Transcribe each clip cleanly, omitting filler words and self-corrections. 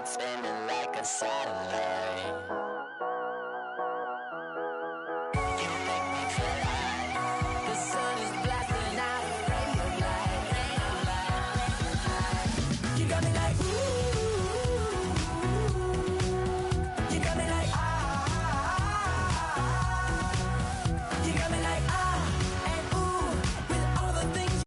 spinning like a satellite. You make me feel like the sun is blasting out a ray of light, ray of light. You got me like ooh, you got me like ah, you got me like ah and ooh with all the things.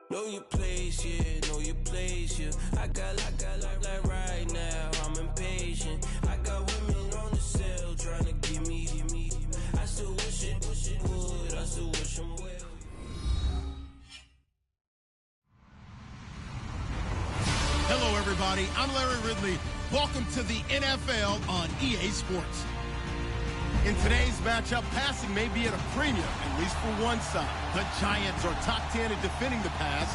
Know your place, yeah, know your place, yeah. I got like right now, I'm impatient. I got women on the cell trying to give me. I still wish it would, I still wish them well. Hello, everybody. I'm Larry Ridley. Welcome to the NFL on EA Sports. In today's matchup, passing may be at a premium, at least for one side. The Giants are top 10 at defending the pass.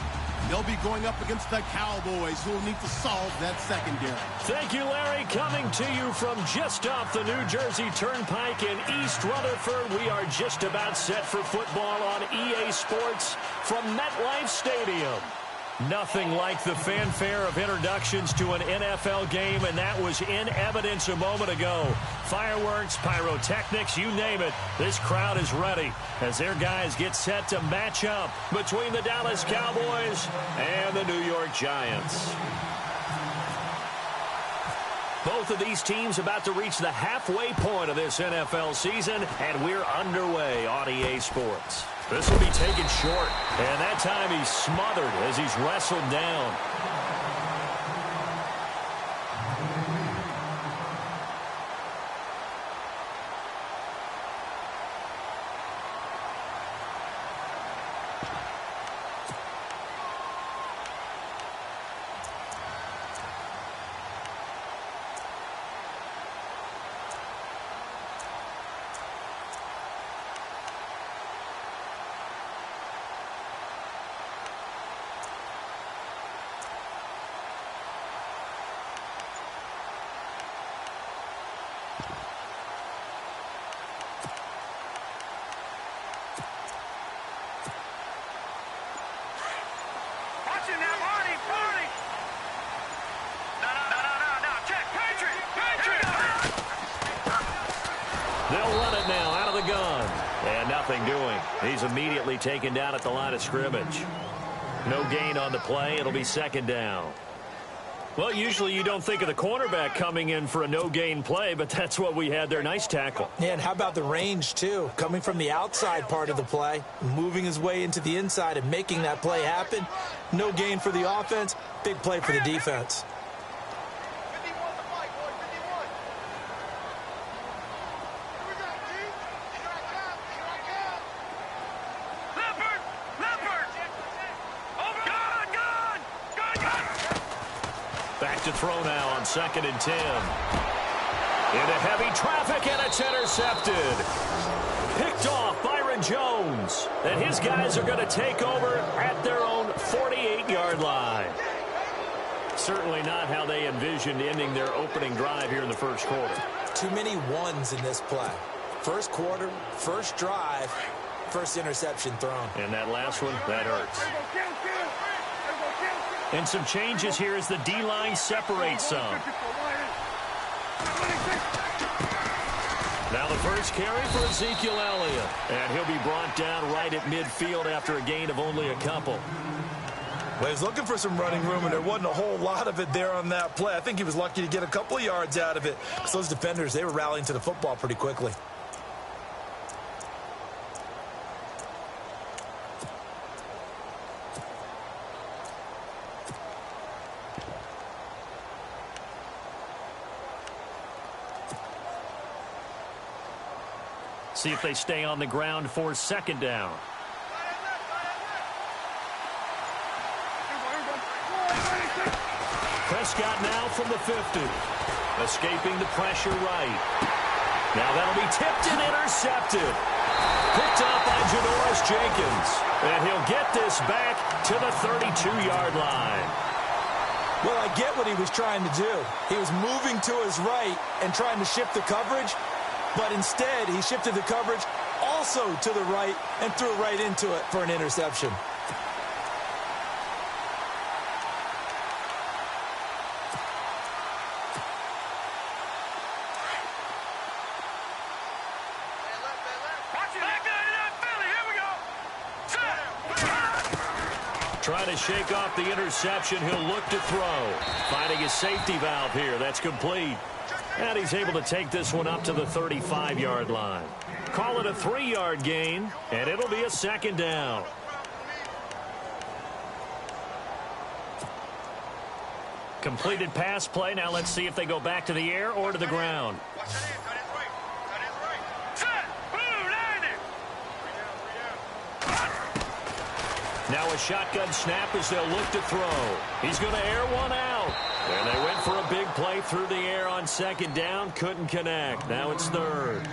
They'll be going up against the Cowboys, who will need to solve that secondary. Thank you, Larry. Coming to you from just off the New Jersey Turnpike in East Rutherford, we are just about set for football on EA Sports from MetLife Stadium. Nothing like the fanfare of introductions to an NFL game, and that was in evidence a moment ago. Fireworks, pyrotechnics, you name it. This crowd is ready as their guys get set to match up between the Dallas Cowboys and the New York Giants. Both of these teams about to reach the halfway point of this NFL season, and we're underway on EA Sports. This will be taken short, and that time he's smothered as he's wrestled down. They'll run it now out of the gun. And nothing doing. He's immediately taken down at the line of scrimmage. No gain on the play. It'll be second down. Well, usually you don't think of the cornerback coming in for a no-gain play, but that's what we had there. Nice tackle. Yeah, and how about the range, too? Coming from the outside part of the play, moving his way into the inside and making that play happen. No gain for the offense, big play for the defense. Back to throw now on 2nd and 10. Into heavy traffic, and it's intercepted. Picked off Byron Jones. And his guys are going to take over at their own 48-yard line. Certainly not how they envisioned ending their opening drive here in the first quarter. Too many ones in this play. First quarter, first drive, first interception thrown. And that last one, that hurts. And some changes here as the D-line separates some. Now the first carry for Ezekiel Elliott. And he'll be brought down right at midfield after a gain of only a couple. Well, he was looking for some running room, and there wasn't a whole lot of it there on that play. I think he was lucky to get a couple of yards out of it. Because those defenders, they were rallying to the football pretty quickly. See if they stay on the ground for second down. Prescott now from the 50. Escaping the pressure right. Now that'll be tipped and intercepted. Picked up by Janoris Jenkins. And he'll get this back to the 32-yard line. Well, I get what he was trying to do. He was moving to his right and trying to shift the coverage. But instead, he shifted the coverage also to the right and threw right into it for an interception. Trying to shake off the interception. He'll look to throw. Finding his safety valve here. That's complete. And he's able to take this one up to the 35-yard line. Call it a 3-yard gain, and it'll be a second down. Completed pass play. Now let's see if they go back to the air or to the ground. Now a shotgun snap as they'll look to throw. He's going to air one out. And they went for a big play through the air on second down. Couldn't connect. Now it's third.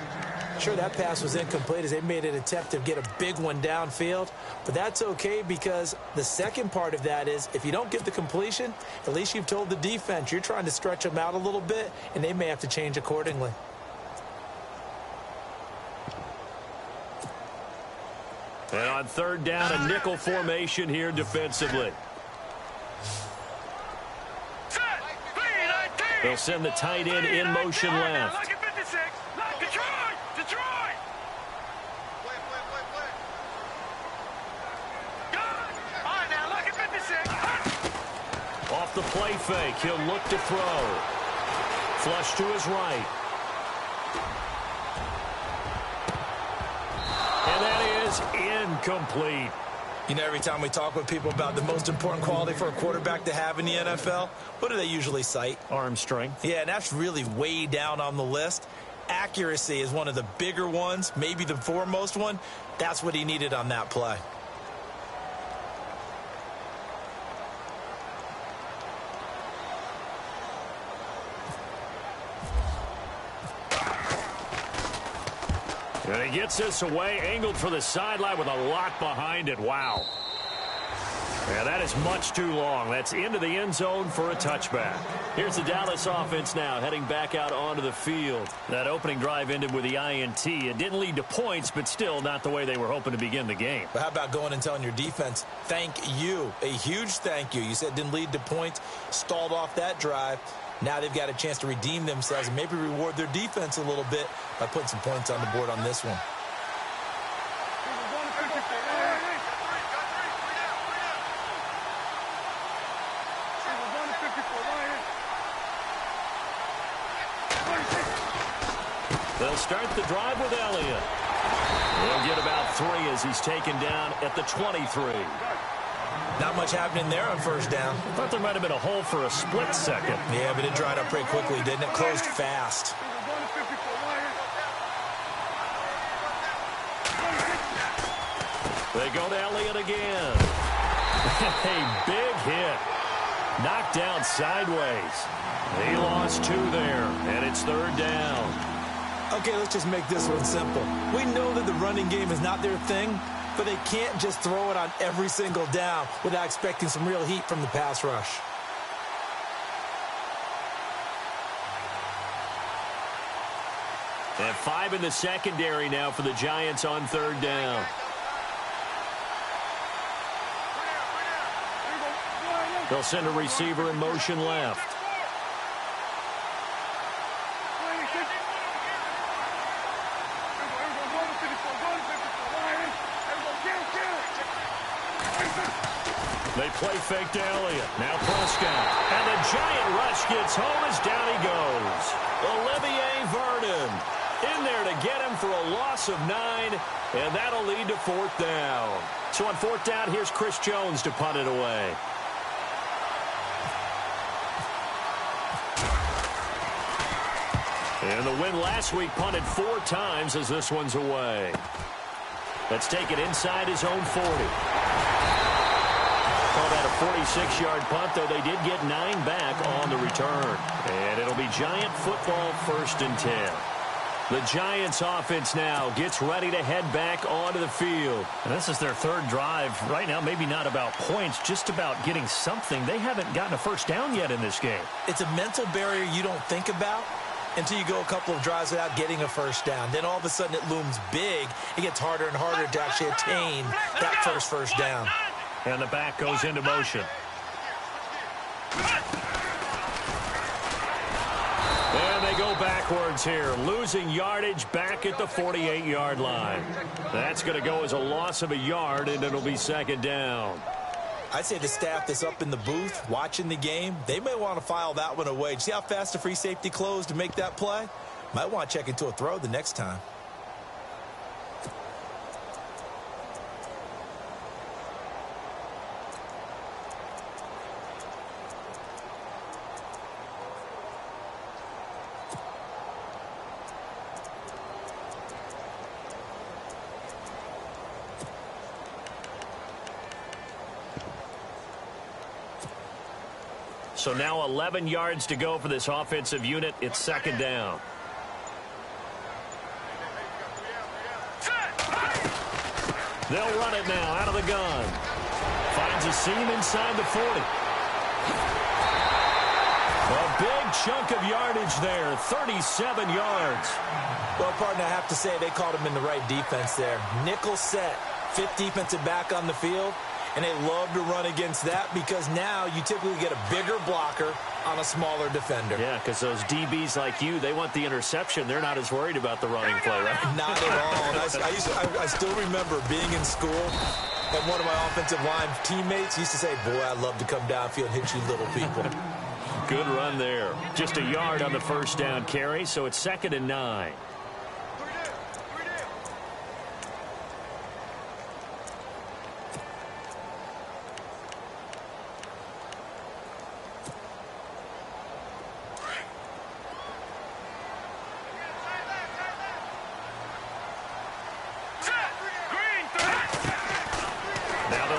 Sure, that pass was incomplete as they made an attempt to get a big one downfield. But that's okay because the second part of that is if you don't get the completion, at least you've told the defense you're trying to stretch them out a little bit, and they may have to change accordingly. And on third down, a nickel formation here defensively. They'll send the tight end in motion left. Off the play fake, he'll look to throw. Flush to his right. And that is incomplete. You know, every time we talk with people about the most important quality for a quarterback to have in the NFL, what do they usually cite? Arm strength. Yeah, and that's really way down on the list. Accuracy is one of the bigger ones, maybe the foremost one. That's what he needed on that play. And he gets this away, angled for the sideline with a lot behind it. Wow. Yeah, that is much too long. That's into the end zone for a touchback. Here's the Dallas offense now, heading back out onto the field. That opening drive ended with the INT. It didn't lead to points, but still not the way they were hoping to begin the game. But how about going and telling your defense, thank you, a huge thank you. You said it didn't lead to points, stalled off that drive. Now they've got a chance to redeem themselves and maybe reward their defense a little bit by putting some points on the board on this one. They'll start the drive with Elliott. They'll get about 3 as he's taken down at the 23. Not much happening there on first down. Thought there might have been a hole for a split second. Yeah, but it dried up pretty quickly, didn't it? Closed fast. They go to Elliott again. A big hit. Knocked down sideways. He lost 2 there, and it's third down. Okay, let's just make this one simple. We know that the running game is not their thing, but they can't just throw it on every single down without expecting some real heat from the pass rush. And 5 in the secondary now for the Giants on third down. They'll send a receiver in motion left. They play fake to Elliott. Now Prescott. And the giant rush gets home as down he goes. Olivier Vernon in there to get him for a loss of 9, and that'll lead to 4th down. So on 4th down, here's Chris Jones to punt it away. And the win last week punted 4 times as this one's away. Let's take it inside his own 40. Call that a 46-yard punt, though they did get 9 back on the return. And it'll be Giant football 1st and 10. The Giants offense now gets ready to head back onto the field. And this is their 3rd drive. Right now, maybe not about points, just about getting something. They haven't gotten a first down yet in this game. It's a mental barrier you don't think about until you go a couple of drives without getting a first down. Then all of a sudden it looms big. It gets harder and harder to actually attain that first down. And the back goes into motion. And they go backwards here, losing yardage back at the 48-yard line. That's going to go as a loss of a yard, and it'll be 2nd down. I'd say the staff that's up in the booth watching the game, they may want to file that one away. See how fast the free safety closed to make that play? Might want to check into a throw the next time. So now 11 yards to go for this offensive unit. It's 2nd down. They'll run it now out of the gun. Finds a seam inside the 40. A big chunk of yardage there, 37 yards. Well, partner, I have to say they called him in the right defense there. Nickel set, 5th defensive back on the field. And they love to run against that because now you typically get a bigger blocker on a smaller defender. Yeah, because those DBs like you, they want the interception. They're not as worried about the running play, right? Not at all. And I still remember being in school, and one of my offensive line teammates used to say, boy, I'd love to come downfield and hit you little people. Good run there. Just a yard on the 1st down carry, so it's 2nd and 9.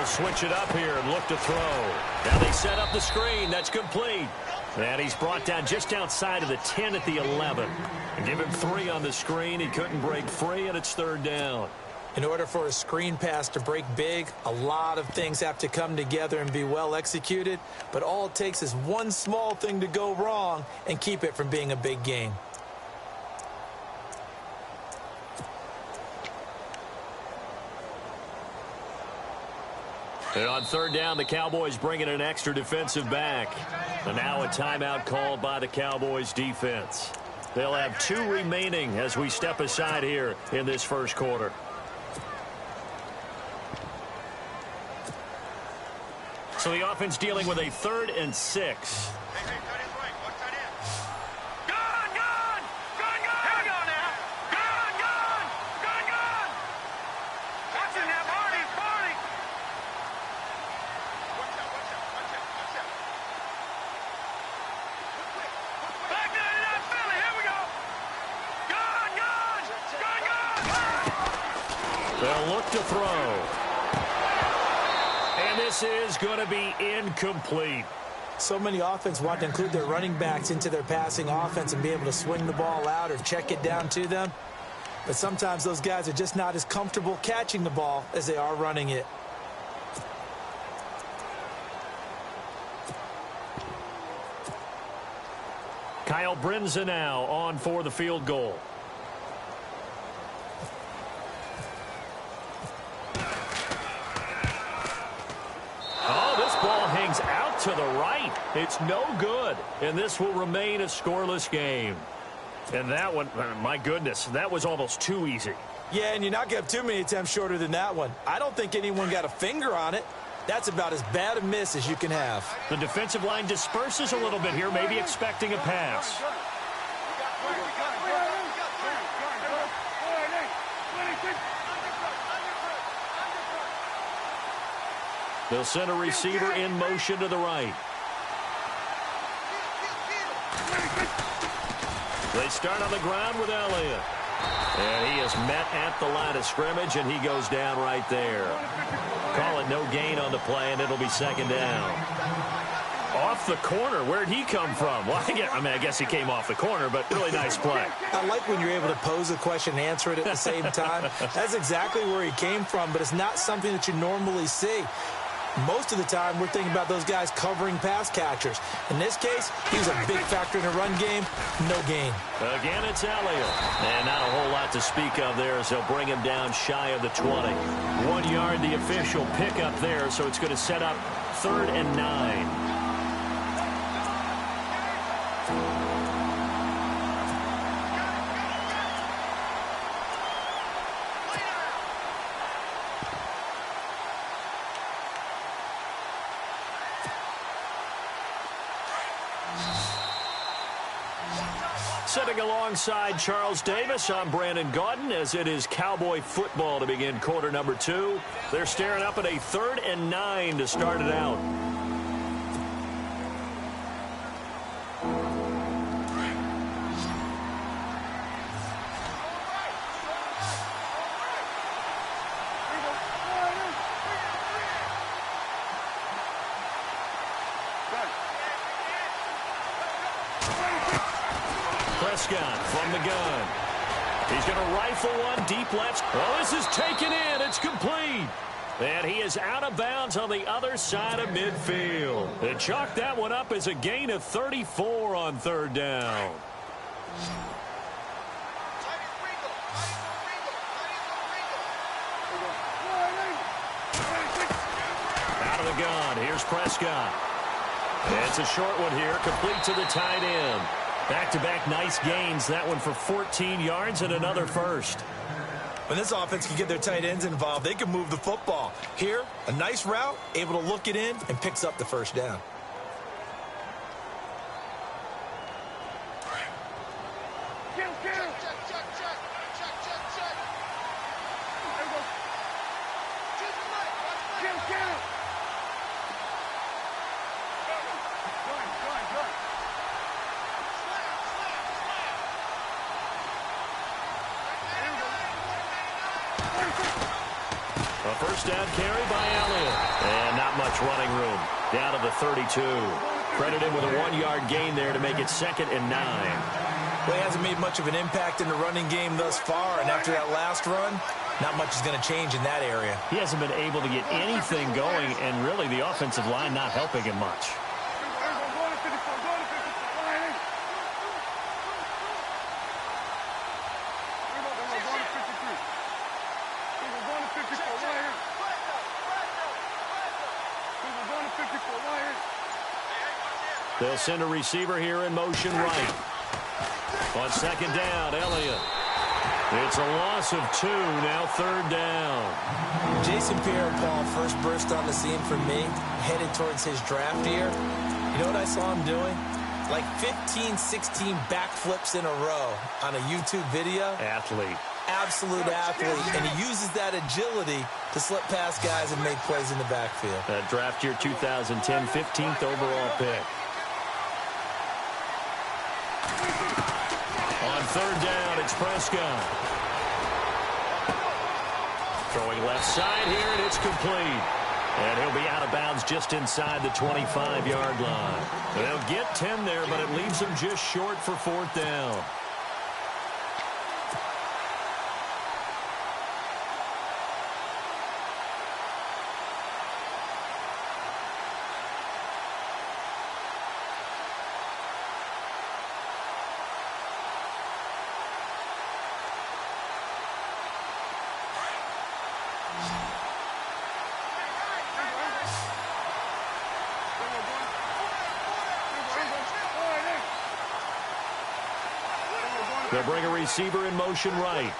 Switch it up here and look to throw. Now they set up the screen. That's complete. And he's brought down just outside of the 10 at the 11. And give him 3 on the screen. He couldn't break free, and it's 3rd down. In order for a screen pass to break big, a lot of things have to come together and be well executed. But all it takes is one small thing to go wrong and keep it from being a big game. And on 3rd down, the Cowboys bring in an extra defensive back. And now a timeout called by the Cowboys defense. They'll have 2 remaining as we step aside here in this 1st quarter. So the offense dealing with a 3rd and 6. They'll look to throw. And this is going to be incomplete. So many offense want to include their running backs into their passing offense and be able to swing the ball out or check it down to them. But sometimes those guys are just not as comfortable catching the ball as they are running it. Kyle Brinza now on for the field goal. Oh, this ball hangs out to the It's no good, and this will remain a scoreless game. And that one, my goodness, that was almost too easy. Yeah, and you're not going to have too many attempts shorter than that one. I don't think anyone got a finger on it. That's about as bad a miss as you can have. The defensive line disperses a little bit here, maybe expecting a pass. They'll send a receiver in motion to the right. They start on the ground with Elliott. And he is met at the line of scrimmage, and he goes down right there. Call it no gain on the play, and it'll be second down. Off the corner. Where'd he come from? Well, I guess he came off the corner, but really nice play. I like when you're able to pose a question and answer it at the same time. That's exactly where he came from, but it's not something that you normally see. Most of the time, we're thinking about those guys covering pass catchers. In this case, he was a big factor in the run game. No gain. Again, it's Elliott. And not a whole lot to speak of there as they'll bring him down shy of the 20. 1 yard, the official pickup there, so it's going to set up 3rd and 9. Sitting alongside Charles Davis, I'm Brandon Gaudin, as it is Cowboy football to begin quarter number 2. They're staring up at a 3rd and 9 to start it out. Prescott from the gun. He's going to rifle one deep left. Oh, this is taken in. It's complete. And he is out of bounds on the other side of midfield. They chalked that one up as a gain of 34 on 3rd down. Out of the gun. Here's Prescott. It's a short one here, complete to the tight end. Back-to-back nice gains. That one for 14 yards and another first. When this offense can get their tight ends involved, they can move the football. Here, a nice route, able to look it in, and picks up the first down. A first down carry by Elliott. And not much running room. Down to the 32. Credit him with a 1-yard gain there to make it 2nd and 9. Well, he hasn't made much of an impact in the running game thus far, and after that last run, not much is going to change in that area. He hasn't been able to get anything going, and really the offensive line not helping him much. They'll send a receiver here in motion right. On 2nd down, Elliott. It's a loss of 2, now 3rd down. Jason Pierre-Paul first burst on the scene for me, headed towards his draft year. You know what I saw him doing? Like 15, 16 backflips in a row on a YouTube video. Athlete. Absolute athlete, and he uses that agility to slip past guys and make plays in the backfield. That draft year 2010, 15th overall pick. On 3rd down, it's Prescott. Throwing left side here, and it's complete. And he'll be out of bounds just inside the 25-yard line. They'll get 10 there, but it leaves them just short for 4th down. They'll bring a receiver in motion right.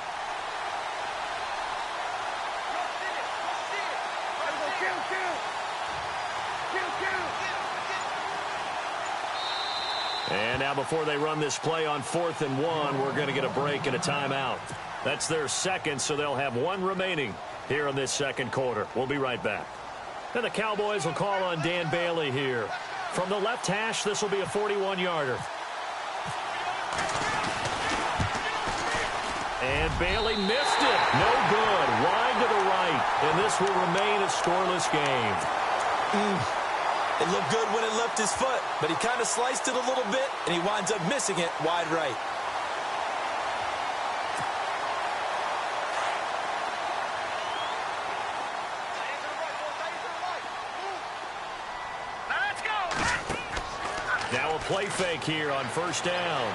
And now before they run this play on 4th and 1, we're going to get a break and a timeout. That's their second, so they'll have one remaining here in this second quarter. We'll be right back. And the Cowboys will call on Dan Bailey here. From the left hash, this will be a 41-yarder. And Bailey missed it. No good. Wide to the right. And this will remain a scoreless game. It looked good when it left his foot, but he kind of sliced it a little bit, and he winds up missing it wide right. Now a play fake here on first down.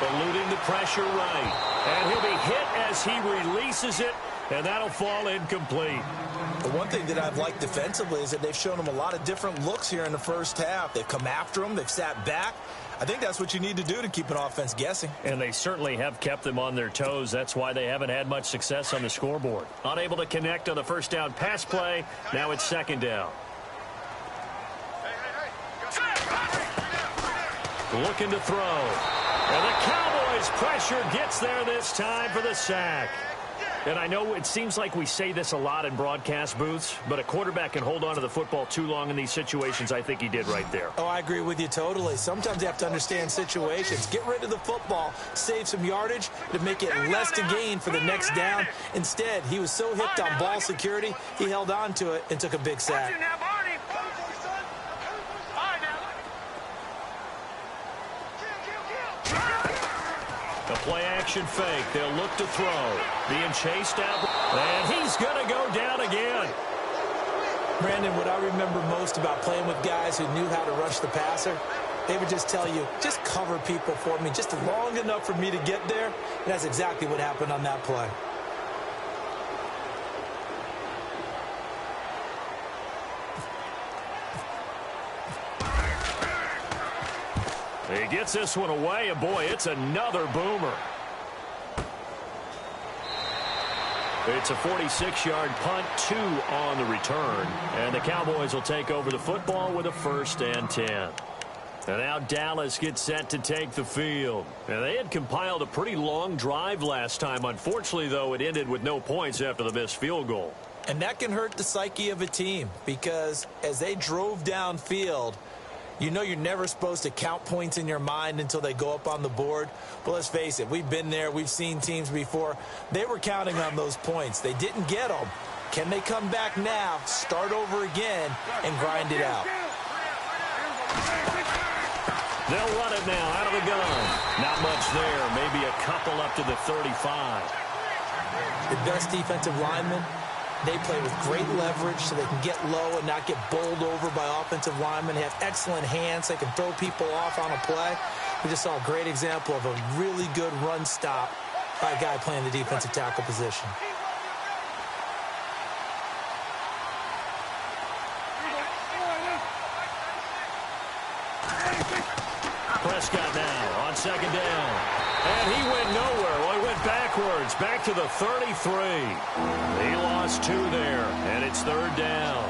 Eluding the pressure right. And he'll be hit as he releases it, and that'll fall incomplete. The one thing that I've liked defensively is that they've shown him a lot of different looks here in the first half. They've come after him. They've sat back. I think that's what you need to do to keep an offense guessing. And they certainly have kept them on their toes. That's why they haven't had much success on the scoreboard. Unable to connect on the first down pass play. Now it's second down. Looking to throw. And the Cowboys' pressure gets there this time for the sack. And I know it seems like we say this a lot in broadcast booths, but a quarterback can hold on to the football too long in these situations. I think he did right there. Oh, I agree with you totally. Sometimes you have to understand situations. Get rid of the football, save some yardage to make it less to gain for the next down. Instead, he was so hipped on ball security, he held on to it and took a big sack. A play-action fake. They'll look to throw. Being chased out. And he's going to go down again. Brandon, what I remember most about playing with guys who knew how to rush the passer, they would just tell you, just cover people for me, just long enough for me to get there. And that's exactly what happened on that play. He gets this one away, and boy, it's another boomer. It's a 46-yard punt, 2 on the return. And the Cowboys will take over the football with a 1st and 10. And now Dallas gets set to take the field. And they had compiled a pretty long drive last time. Unfortunately, though, it ended with no points after the missed field goal. And that can hurt the psyche of a team because as they drove downfield, you know you're never supposed to count points in your mind until they go up on the board. But let's face it, we've been there. We've seen teams before. They were counting on those points. They didn't get them. Can they come back now, start over again, and grind it out? They'll run it now out of the gun. Not much there. Maybe a couple up to the 35. The best defensive linemen, they play with great leverage so they can get low and not get bowled over by offensive linemen. They have excellent hands. They can throw people off on a play. We just saw a great example of a really good run stop by a guy playing the defensive tackle position. Prescott now on second down. And he went nowhere. Well, he went backwards, back to the 33. He lost 2 there, and it's 3rd down.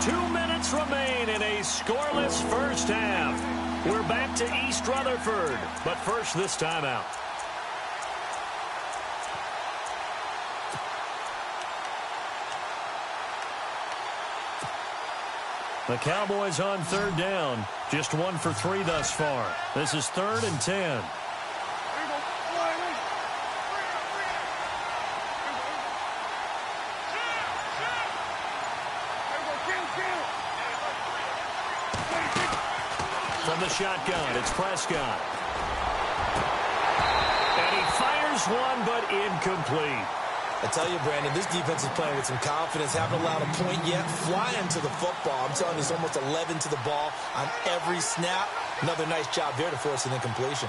Two minutes remain in a scoreless first half. We're back to East Rutherford, but first this time out. The Cowboys on 3rd down. Just 1 for 3 thus far. This is 3rd and 10. From the shotgun, it's Prescott. And he fires one, but incomplete. I tell you, Brandon, this defense is playing with some confidence. Haven't allowed a point yet. Flying to the football. I'm telling you, it's almost 11 to the ball on every snap. Another nice job there to force an incompletion.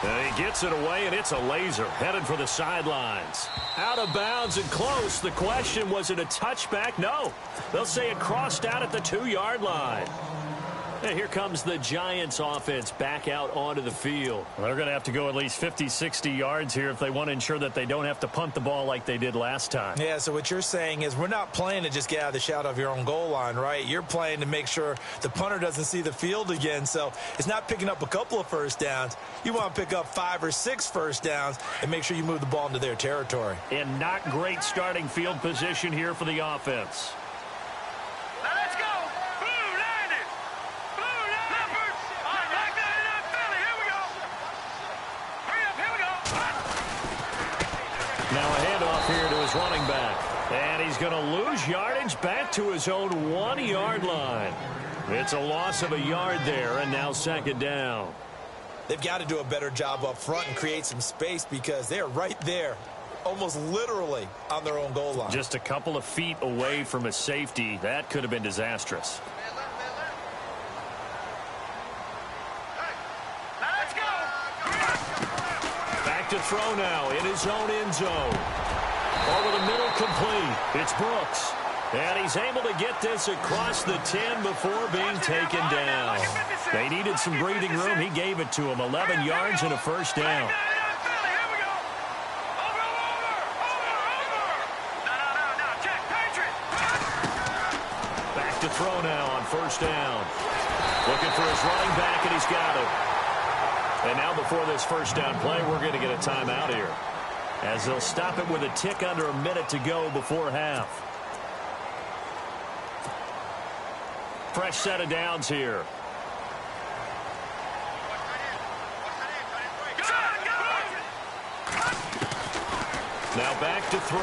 And he gets it away, and it's a laser headed for the sidelines. Out of bounds and close. The question, was it a touchback? No. They'll say it crossed out at the 2-yard line. And here comes the Giants offense back out onto the field. Well, they're going to have to go at least 50, 60 yards here if they want to ensure that they don't have to punt the ball like they did last time. Yeah, so what you're saying is we're not playing to just get out of the shadow of your own goal line, right? You're playing to make sure the punter doesn't see the field again. So it's not picking up a couple of first downs. You want to pick up 5 or 6 first downs and make sure you move the ball into their territory. And not great starting field position here for the offense. Now a handoff here to his running back. And he's going to lose yardage back to his own 1-yard line. It's a loss of a yard there, and now second down. They've got to do a better job up front and create some space because they're right there, almost literally on their own goal line. Just a couple of feet away from a safety. That could have been disastrous. To throw now in his own end zone. Over the middle, complete. It's Brooks. And he's able to get this across the 10 before being taken down. They needed some breathing room. He gave it to him. 11 yards and a first down. Back to throw now on first down. Looking for his running back, and he's got it. And now before this first down play, we're going to get a timeout here, as they'll stop it with a tick under a minute to go before half. Fresh set of downs here. Now back to throw.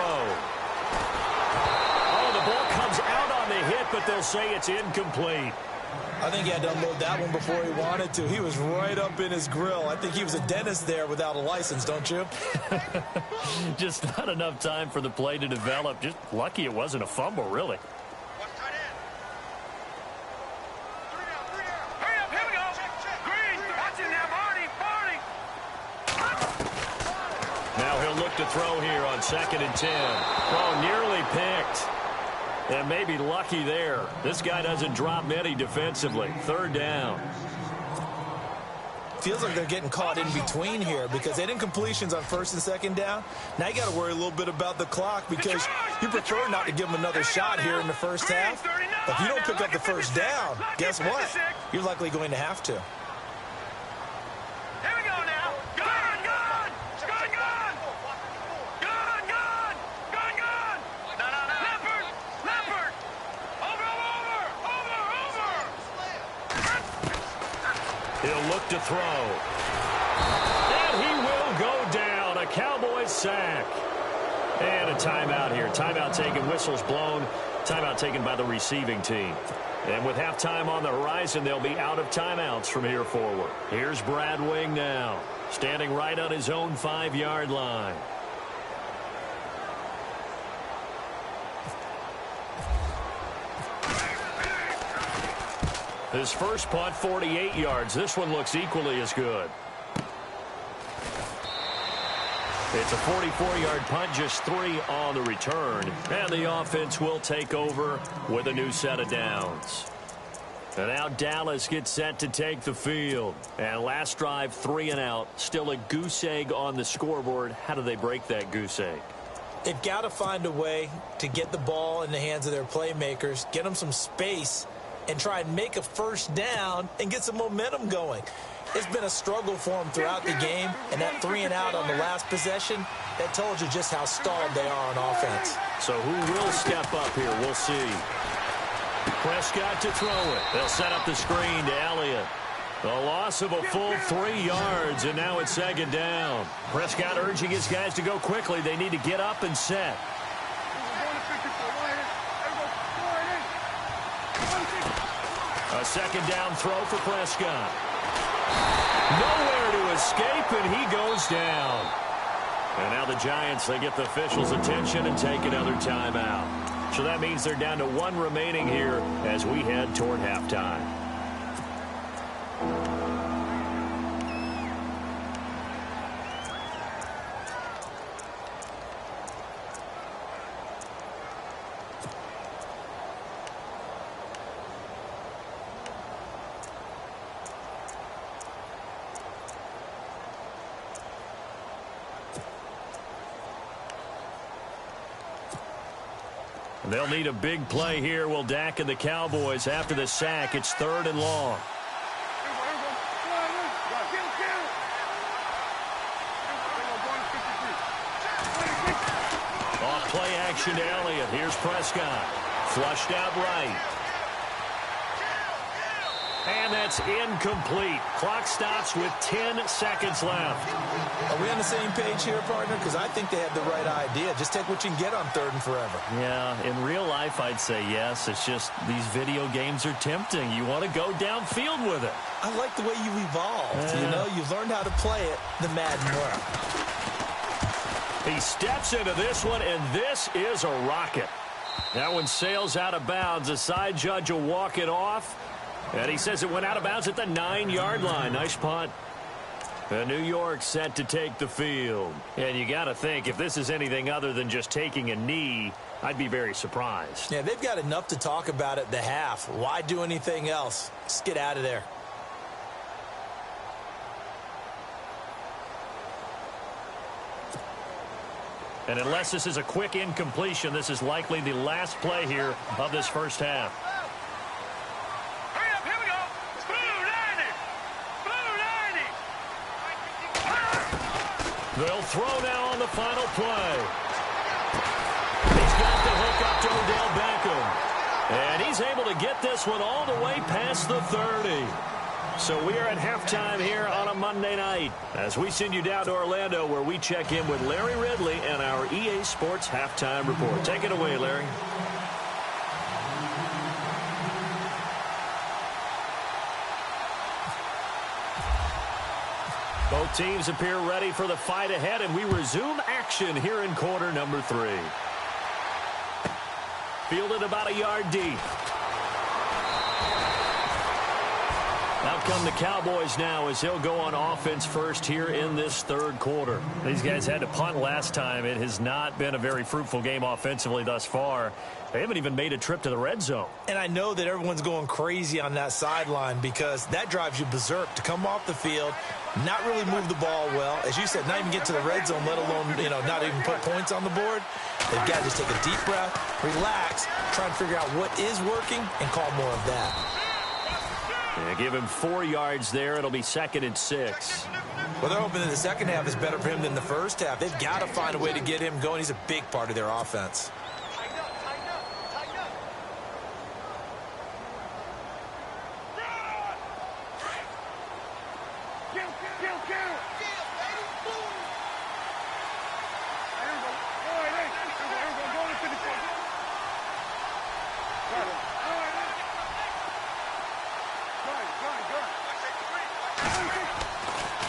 Oh, the ball comes out on the hit, but they'll say it's incomplete. I think he had to unload that one before he wanted to. He was right up in his grill. I think he was a dentist there without a license, don't you? Just not enough time for the play to develop. Just lucky it wasn't a fumble, really. Now he'll look to throw here on 2nd and 10. Oh, nearly picked. And maybe lucky there. This guy doesn't drop many defensively. 3rd down. Feels like they're getting caught in between here because they didn't completions on 1st and 2nd down. Now you got to worry a little bit about the clock because you prefer not to give them another shot here in the first half. But if you don't pick up the first down, guess what? You're likely going to have to. He'll look to throw. And he will go down. A Cowboys sack. And a timeout here. Timeout taken, whistles blown. Timeout taken by the receiving team. And with halftime on the horizon, they'll be out of timeouts from here forward. Here's Brad Wing now, standing right on his own 5-yard line. His first punt, 48 yards. This one looks equally as good. It's a 44-yard punt, just 3 on the return. And the offense will take over with a new set of downs. And now Dallas gets set to take the field. And last drive, 3 and out. Still a goose egg on the scoreboard. How do they break that goose egg? They've got to find a way to get the ball in the hands of their playmakers, get them some space, and try and make a first down and get some momentum going. It's been a struggle for them throughout the game, and that 3 and out on the last possession, that told you just how stalled they are on offense. So who will step up here? We'll see. Prescott to throw it. They'll set up the screen to Elliott. The loss of a full 3 yards, and now it's 2nd down. Prescott urging his guys to go quickly. They need to get up and set. A 2nd down throw for Prescott. Nowhere to escape, and he goes down. And now the Giants, they get the officials' attention and take another timeout. So that means they're down to 1 remaining here as we head toward halftime. They'll need a big play here. Will Dak and the Cowboys after the sack. It's 3rd and long. Off play action to Elliott. Here's Prescott. Flushed out right. And that's incomplete. Clock stops with 10 seconds left. Are we on the same page here, partner? Because I think they have the right idea. Just take what you can get on 3rd and forever. Yeah, in real life, I'd say yes. It's just these video games are tempting. You want to go downfield with it. I like the way you've evolved. You know, you've learned how to play it the Madden way. He steps into this one, and this is a rocket. That one sails out of bounds. The side judge will walk it off. And he says it went out of bounds at the 9-yard line. Nice punt. And New York set to take the field. And you got to think, if this is anything other than just taking a knee, I'd be very surprised. Yeah, they've got enough to talk about at the half. Why do anything else? Just get out of there. And unless this is a quick incompletion, this is likely the last play here of this first half. They'll throw now on the final play. He's got the hook up to Odell Beckham. And he's able to get this one all the way past the 30. So we are at halftime here on a Monday night as we send you down to Orlando where we check in with Larry Ridley and our EA Sports Halftime Report. Take it away, Larry. Both teams appear ready for the fight ahead, and we resume action here in quarter number 3. Fielded about a yard deep. Out come the Cowboys now as he'll go on offense first here in this 3rd quarter. These guys had to punt last time. It has not been a very fruitful game offensively thus far. They haven't even made a trip to the red zone. And I know that everyone's going crazy on that sideline because that drives you berserk to come off the field, not really move the ball well. As you said, not even get to the red zone, let alone, not even put points on the board. They've got to just take a deep breath, relax, try and figure out what is working, and call more of that. Yeah, give him 4 yards there. It'll be 2nd and 6. Well, they're hoping that the second half is better for him than the first half. They've got to find a way to get him going. He's a big part of their offense.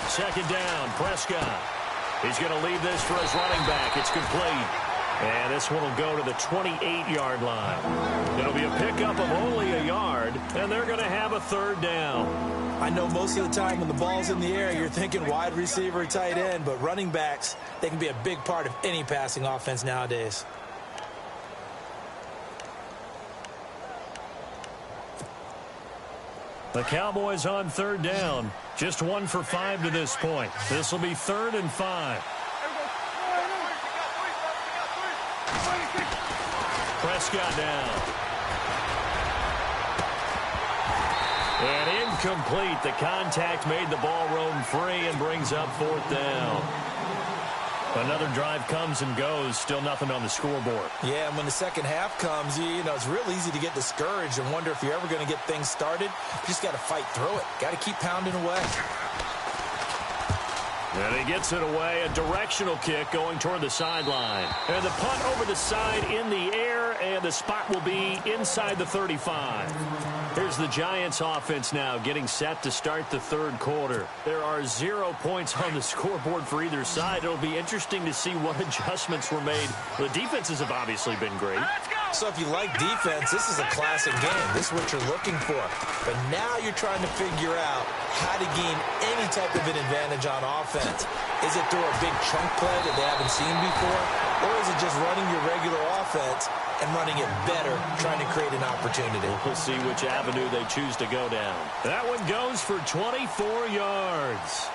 Second down, Prescott. He's going to leave this for his running back. It's complete. And this one will go to the 28-yard line. It'll be a pickup of only a yard, and they're going to have a 3rd down. I know most of the time when the ball's in the air, you're thinking wide receiver, tight end, but running backs, they can be a big part of any passing offense nowadays. The Cowboys on 3rd down. Just 1 for 5 to this point. This will be 3rd and 5. Prescott down. And incomplete. The contact made the ball roam free and brings up 4th down. Another drive comes and goes. Still nothing on the scoreboard. Yeah, and when the second half comes, it's real easy to get discouraged and wonder if you're ever going to get things started. You just got to fight through it. Got to keep pounding away. And he gets it away. A directional kick going toward the sideline. And the punt over the side in the air, and the spot will be inside the 35. Here's the Giants offense now getting set to start the 3rd quarter. There are 0 points on the scoreboard for either side. It'll be interesting to see what adjustments were made. The defenses have obviously been great. So if you like defense, this is a classic game. This is what you're looking for. But now you're trying to figure out how to gain any type of an advantage on offense. Is it through a big chunk play that they haven't seen before? Or is it just running your regular offense and running it better, trying to create an opportunity? We'll see which avenue they choose to go down. That one goes for 24 yards.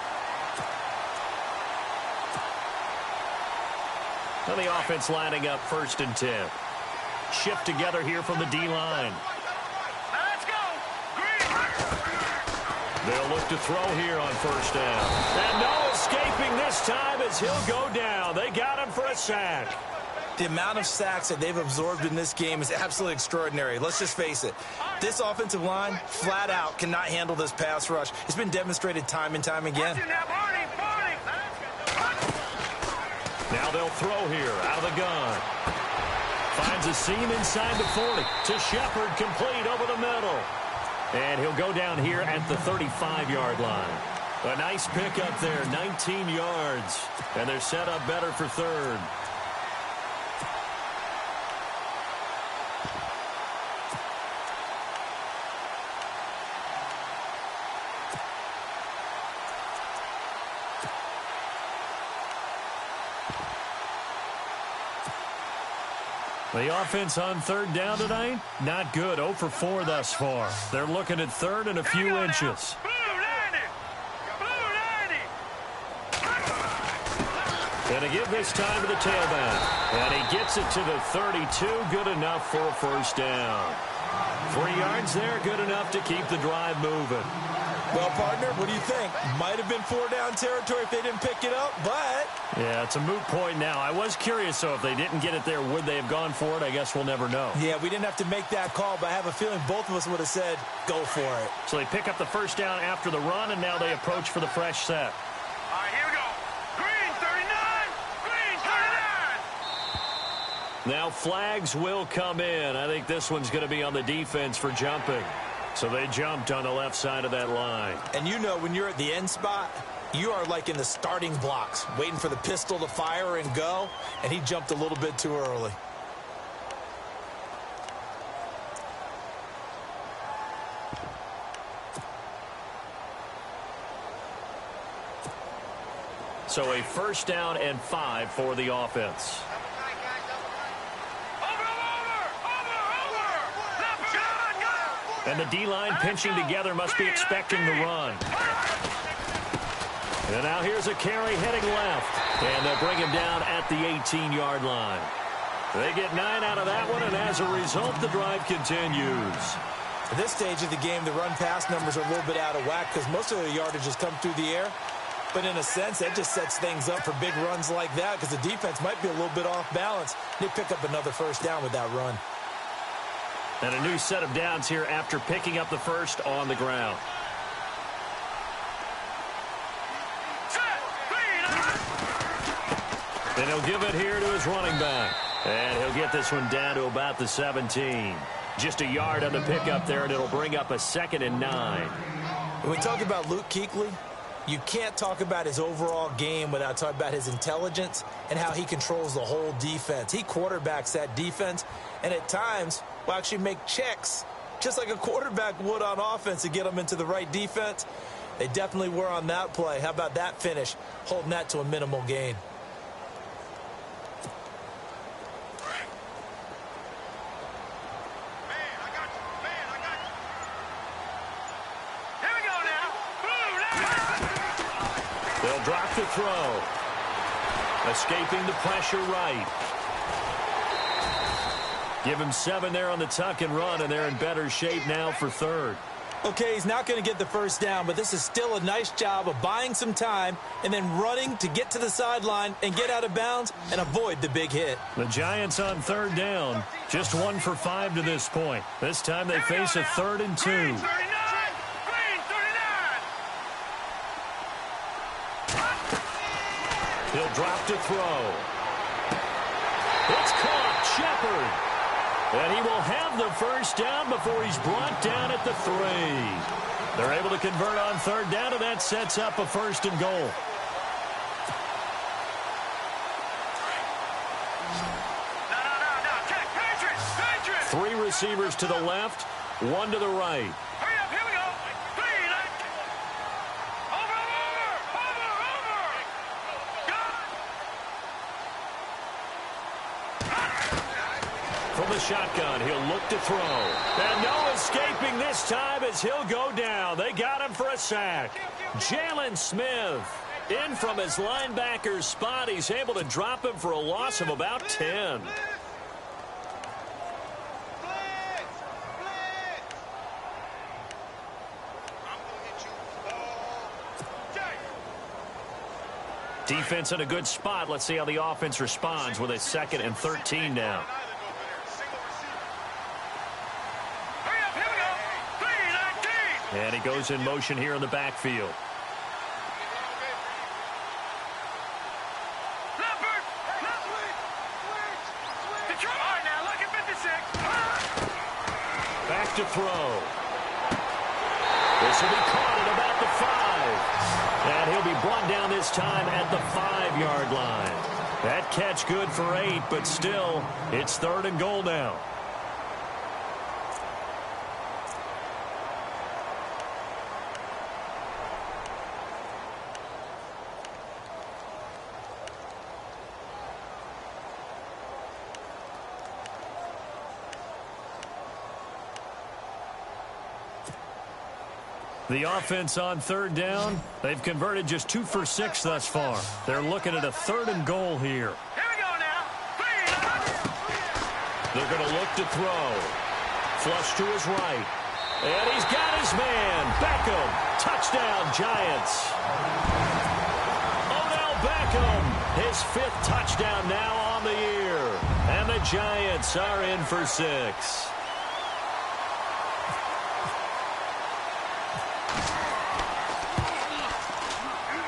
And the offense lining up 1st and 10. shift together here from the D-line. Let's go. They'll look to throw here on first down. And no escaping this time as he'll go down. They got him for a sack. The amount of sacks that they've absorbed in this game is absolutely extraordinary. Let's just face it. This offensive line, flat out, cannot handle this pass rush. It's been demonstrated time and time again. Now they'll throw here out of the gun. Finds a seam inside the 40 to Shepard, complete over the middle. And he'll go down here at the 35-yard line. A nice pickup there, 19 yards. And they're set up better for third. The offense on third down tonight, not good. 0 for 4 thus far. They're looking at third and a few inches. And a give this time to the tailback. And he gets it to the 32. Good enough for a first down. 3 yards there, good enough to keep the drive moving. Well, partner, what do you think? Might have been 4-down territory if they didn't pick it up, but... Yeah, it's a moot point now. I was curious, so if they didn't get it there, would they have gone for it? I guess we'll never know. Yeah, we didn't have to make that call, but I have a feeling both of us would have said, go for it. So they pick up the first down after the run, and now they approach for the fresh set. All right, here we go. Green 39. Green 39. Now flags will come in. I think this one's going to be on the defense for jumping. So they jumped on the left side of that line. And you know when you're at the end spot, you are like in the starting blocks, waiting for the pistol to fire and go, and he jumped a little bit too early. So a first down and 5 for the offense. And the D-line pinching together must be expecting the run. And now here's a carry heading left. And they'll bring him down at the 18-yard line. They get 9 out of that one, and as a result, the drive continues. At this stage of the game, the run-pass numbers are a little bit out of whack because most of the yardage has come through the air. But in a sense, that just sets things up for big runs like that because the defense might be a little bit off balance. They pick up another first down with that run. And a new set of downs here after picking up the first on the ground. And he'll give it here to his running back. And he'll get this one down to about the 17. Just a yard on the pickup there, and it'll bring up a 2nd and 9. When we talk about Luke Kuechly, you can't talk about his overall game without talking about his intelligence and how he controls the whole defense. He quarterbacks that defense, and at times will actually make checks, just like a quarterback would on offense to get them into the right defense. They definitely were on that play. How about that finish, holding that to a minimal gain? They'll drop the throw. Escaping the pressure right. Give him 7 there on the tuck and run, and they're in better shape now for third. Okay, he's not going to get the first down, but this is still a nice job of buying some time and then running to get to the sideline and get out of bounds and avoid the big hit. The Giants on third down. Just 1 for 5 to this point. This time they face a 3rd and 2. He'll drop to throw. It's caught. Shepard. And he will have the first down before he's brought down at the 3. They're able to convert on third down, and that sets up a 1st and goal. No. 3 receivers to the left, 1 to the right. Hurry up, here we go. From the shotgun, he'll look to throw. And no escaping this time as he'll go down. They got him for a sack. Jalen Smith in from his linebacker's spot. He's able to drop him for a loss of about 10. Defense in a good spot. Let's see how the offense responds with a 2nd and 13 now. And he goes in motion here in the backfield. Back to throw. This will be caught at about the 5. And he'll be brought down this time at the 5-yard line. That catch good for 8, but still, it's 3rd and goal now. The offense on 3rd down. They've converted just 2 for 6 thus far. They're looking at a 3rd and goal here. Here we go now. They're going to look to throw. Flush to his right. And he's got his man. Beckham. Touchdown, Giants. Odell Beckham. His 5th touchdown now on the year. And the Giants are in for 6.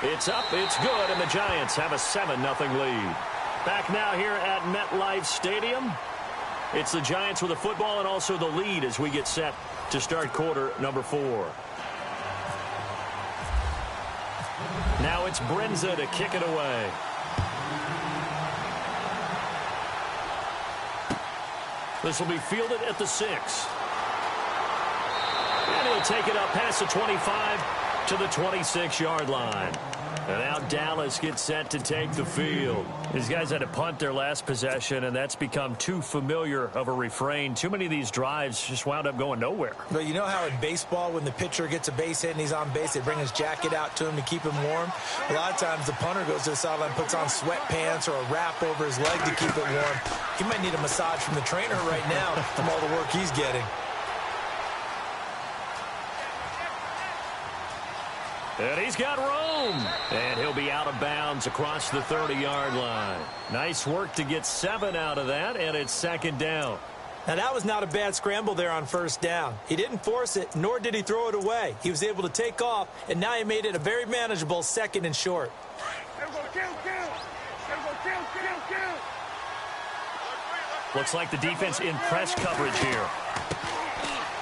It's up, it's good, and the Giants have a 7-0 lead. Back now here at MetLife Stadium. It's the Giants with the football and also the lead as we get set to start quarter number 4. Now it's Brenza to kick it away. This will be fielded at the 6. And he'll take it up past the 25 to the 26-yard line. And now Dallas gets set to take the field. These guys had to punt their last possession, and that's become too familiar of a refrain. Too many of these drives just wound up going nowhere. But you know how in baseball, when the pitcher gets a base hit and he's on base, they bring his jacket out to him to keep him warm? A lot of times the punter goes to the sideline, puts on sweatpants or a wrap over his leg to keep it warm. He might need a massage from the trainer right now from all the work he's getting. And he's got room. And he'll be out of bounds across the 30-yard line. Nice work to get 7 out of that, and it's 2nd down. Now, that was not a bad scramble there on 1st down. He didn't force it, nor did he throw it away. He was able to take off, and now he made it a very manageable 2nd and short. Looks like the defense in press coverage here.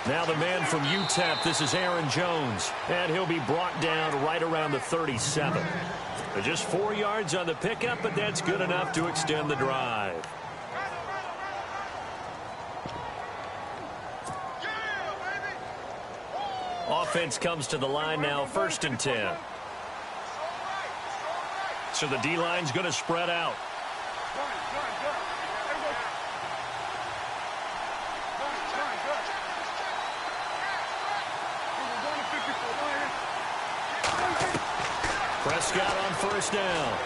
Now the man from UTEP, this is Aaron Jones, and he'll be brought down right around the 37. Just 4 yards on the pickup, but that's good enough to extend the drive. Offense comes to the line now, 1st and 10. So the D-line's going to spread out. Prescott on 1st down.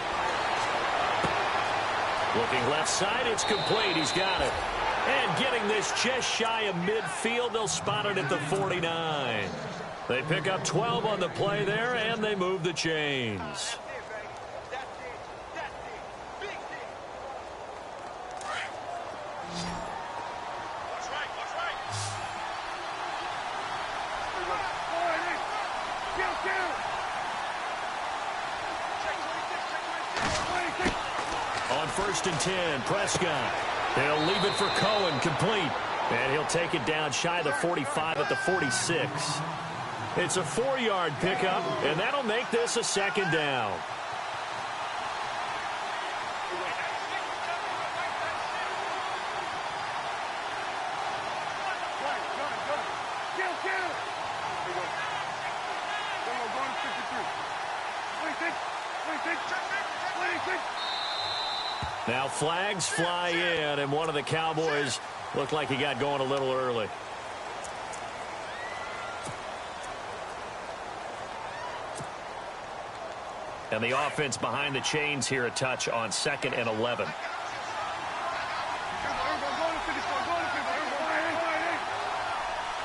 Looking left side, it's complete. He's got it. And getting this just shy of midfield, they'll spot it at the 49. They pick up 12 on the play there, and they move the chains. On 1st and 10, Prescott. He'll leave it for Cohen, complete. And he'll take it down shy of the 45 at the 46. It's a 4-yard pickup, and that'll make this a 2nd down. Now flags fly in, and one of the Cowboys looked like he got going a little early. And the offense behind the chains here a touch on 2nd and 11.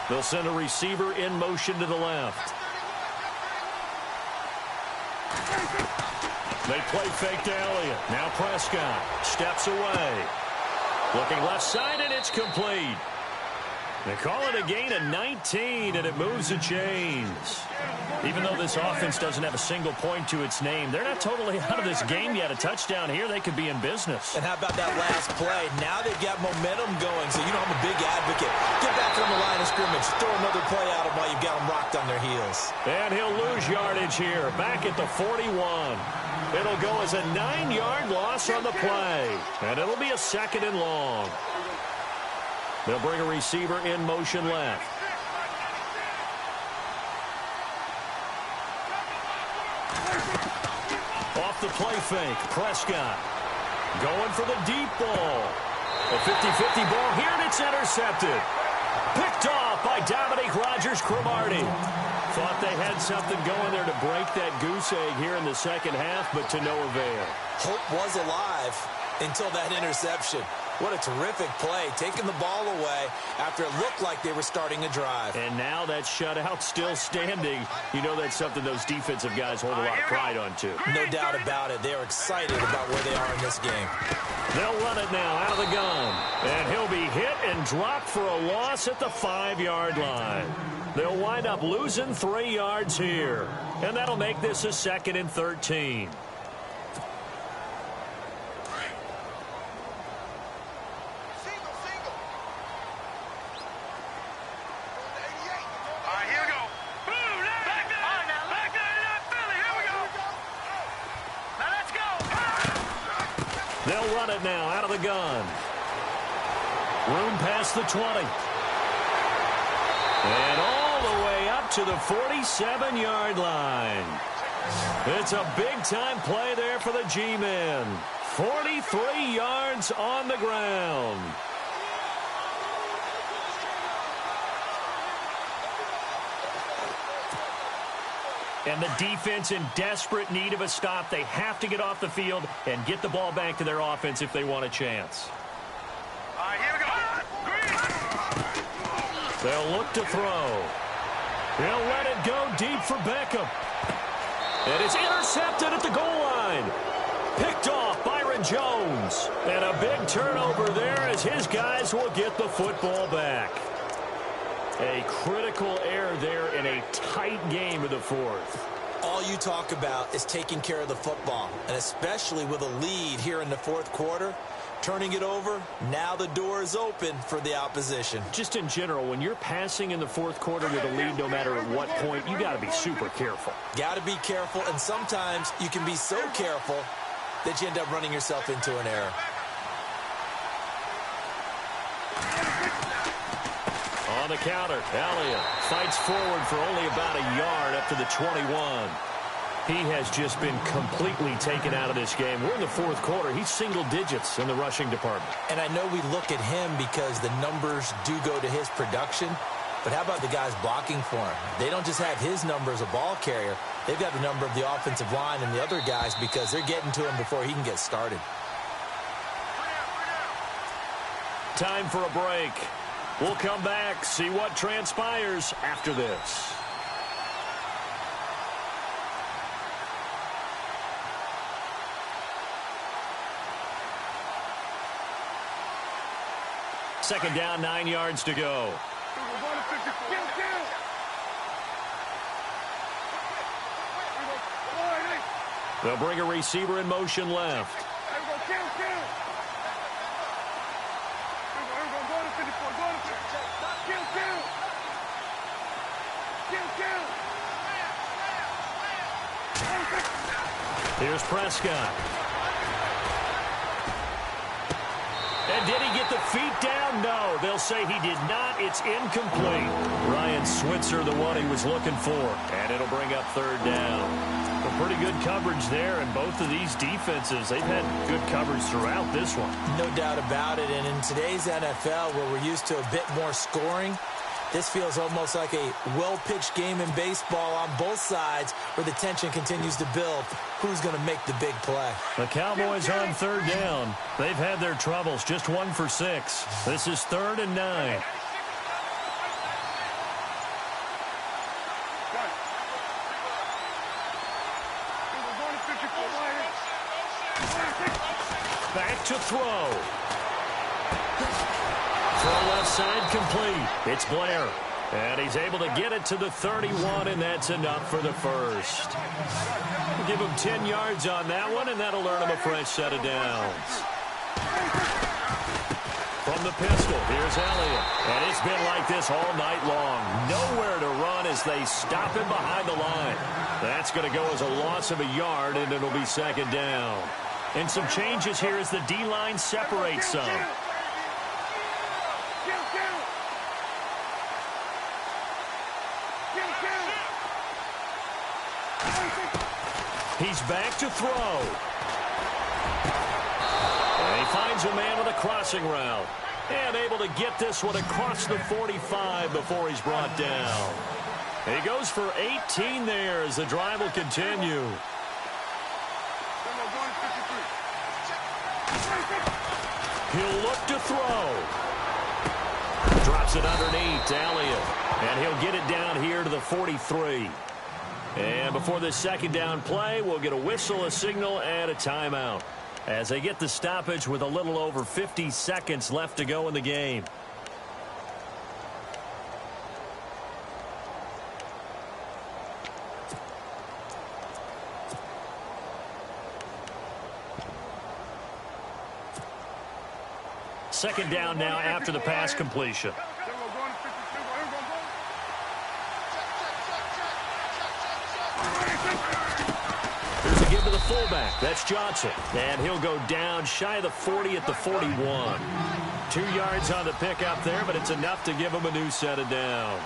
They'll send a receiver in motion to the left. They play fake to Elliott. Now Prescott steps away. Looking left side, and it's complete. They call it a gain of 19, and it moves the chains. Even though this offense doesn't have a single point to its name, they're not totally out of this game yet. A touchdown here, they could be in business. And how about that last play? Now they've got momentum going, so you know I'm a big advocate. Get back on the line of scrimmage. Throw another play at them while you've got them rocked on their heels. And he'll lose yardage here, back at the 41. It'll go as a 9-yard loss on the play, and it'll be a 2nd and long. They'll bring a receiver in motion left. Off the play fake, Prescott going for the deep ball. A 50-50 ball here, and it's intercepted. Picked off by Dominique Rodgers-Cromartie. Thought they had something going there to break that goose egg here in the second half, but to no avail. Hope was alive until that interception. What a terrific play, taking the ball away after it looked like they were starting a drive. And now that shutout still standing. You know that's something those defensive guys hold a lot of pride on, too. No doubt about it. They're excited about where they are in this game. They'll run it now out of the gun. And he'll be hit and dropped for a loss at the 5-yard line. They'll wind up losing 3 yards here. And that'll make this a 2nd and 13. They'll run it now out of the gun. Room past the 20. And all the way up to the 47-yard line. It's a big-time play there for the G-men. 43 yards on the ground. And the defense in desperate need of a stop. They have to get off the field and get the ball back to their offense if they want a chance. All right, here we go. They'll look to throw. They'll let it go deep for Beckham. And it's intercepted at the goal line. Picked off Byron Jones. And a big turnover there as his guys will get the football back. A critical error there in a tight game of the 4th. All you talk about is taking care of the football, and especially with a lead here in the 4th quarter, turning it over, now the door is open for the opposition. Just in general, when you're passing in the 4th quarter with a lead, no matter at what point, you got to be super careful. Got to be careful, and sometimes you can be so careful that you end up running yourself into an error. On the counter, Elliott fights forward for only about a yard up to the 21. He has just been completely taken out of this game. We're in the 4th quarter. He's single digits in the rushing department. And I know we look at him because the numbers do go to his production, but how about the guys blocking for him? They don't just have his number as a ball carrier. They've got the number of the offensive line and the other guys because they're getting to him before he can get started. Time for a break. We'll come back, see what transpires after this. Second down, 9 yards to go. They'll bring a receiver in motion left. Here's Prescott. And did he get the feet down? No. They'll say he did not. It's incomplete. Ryan Switzer, the one he was looking for. And it'll bring up 3rd down. A pretty good coverage there, and both of these defenses, they've had good coverage throughout this one. No doubt about it. And in today's NFL, where we're used to a bit more scoring, this feels almost like a well-pitched game in baseball on both sides where the tension continues to build. Who's going to make the big play? The Cowboys on 3rd down. They've had their troubles, just 1 for 6. This is 3rd and 9. to throw. Throw left side complete. It's Blair. And he's able to get it to the 31, and that's enough for the first. We'll give him 10 yards on that one, and that'll earn him a fresh set of downs. From the pistol, here's Elliott. And it's been like this all night long. Nowhere to run as they stop him behind the line. That's going to go as a loss of a yard, and it'll be second down. And some changes here as the D-line separates some. He's back to throw. And he finds a man with a crossing route. And able to get this one across the 45 before he's brought down. He goes for 18 there as the drive will continue. He'll look to throw. Drops it underneath to Elliott. And he'll get it down here to the 43. And before this second down play, we'll get a whistle, a signal, and a timeout as they get the stoppage with a little over 50 seconds left to go in the game. Second down now after the pass completion. Here's a give to the fullback. That's Johnson. And he'll go down shy of the 40 at the 41. 2 yards on the pickup there, but it's enough to give him a new set of downs.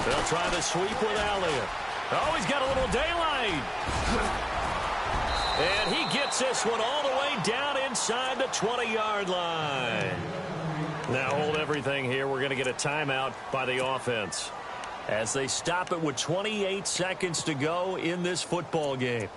They'll try the sweep with Elliott. Oh, he's got a little daylight. And he gets this one all the way down inside the 20-yard line. Now hold everything here. We're going to get a timeout by the offense as they stop it with 28 seconds to go in this football game.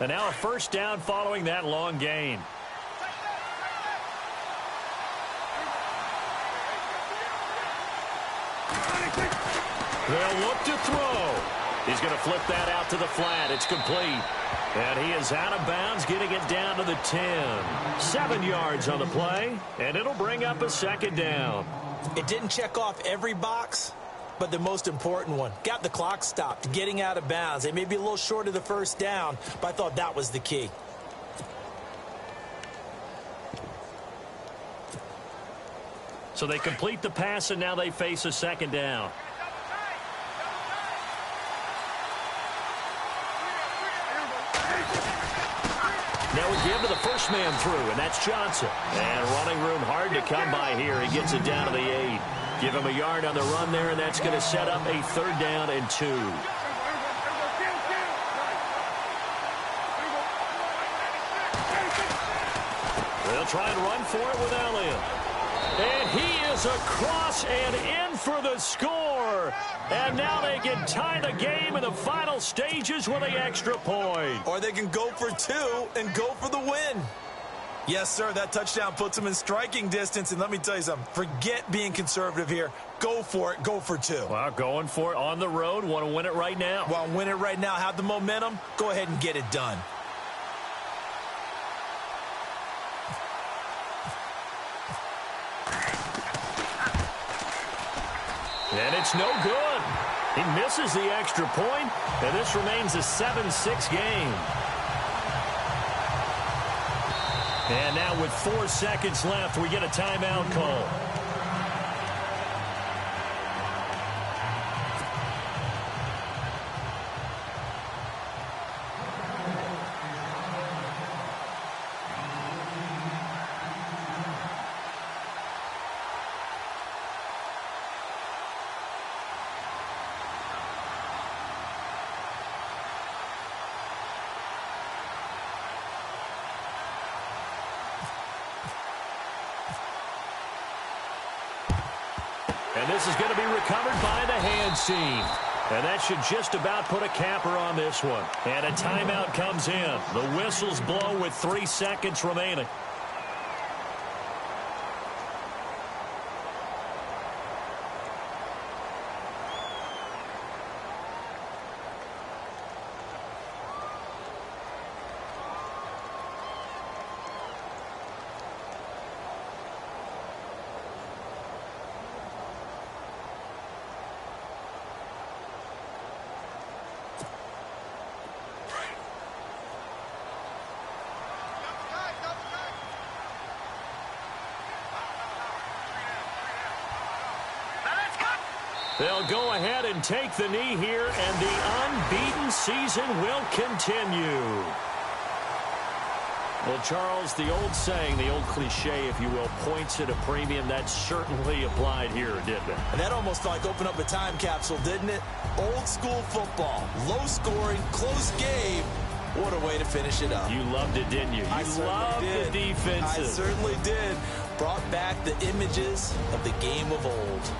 And now a first down following that long gain. They'll look to throw. He's going to flip that out to the flat. It's complete. And he is out of bounds, getting it down to the 10. 7 yards on the play, and it'll bring up a second down. It didn't check off every box, but the most important one. Got the clock stopped, getting out of bounds. They may be a little short of the first down, but I thought that was the key. So they complete the pass, and now they face a second down. Now we give to the first man through, and that's Johnson. And running room hard to come by here. He gets it down to the 8. Give him a yard on the run there, and that's going to set up a third down and 2. They'll try and run for it with Elliott. And he is across and in for the score. And now they can tie the game in the final stages with an extra point. Or they can go for 2 and go for the win. Yes, sir, that touchdown puts them in striking distance. And let me tell you something, forget being conservative here. Go for it, go for 2. Well, going for it on the road. Want to win it right now. Want to win it right now, have the momentum, go ahead and get it done. And it's no good. He misses the extra point, and this remains a 7-6 game. And now with 4 seconds left, we get a timeout call. And this is going to be recovered by the hand seam. And that should just about put a capper on this one. And a timeout comes in. The whistles blow with 3 seconds remaining. They'll go ahead and take the knee here, and the unbeaten season will continue. Well, Charles, the old saying, the old cliche, if you will, points at a premium, that certainly applied here, didn't it? And that almost like opened up a time capsule, didn't it? Old school football, low scoring, close game. What a way to finish it up. You loved it, didn't you? You loved the defenses. I certainly did. Brought back the images of the game of old.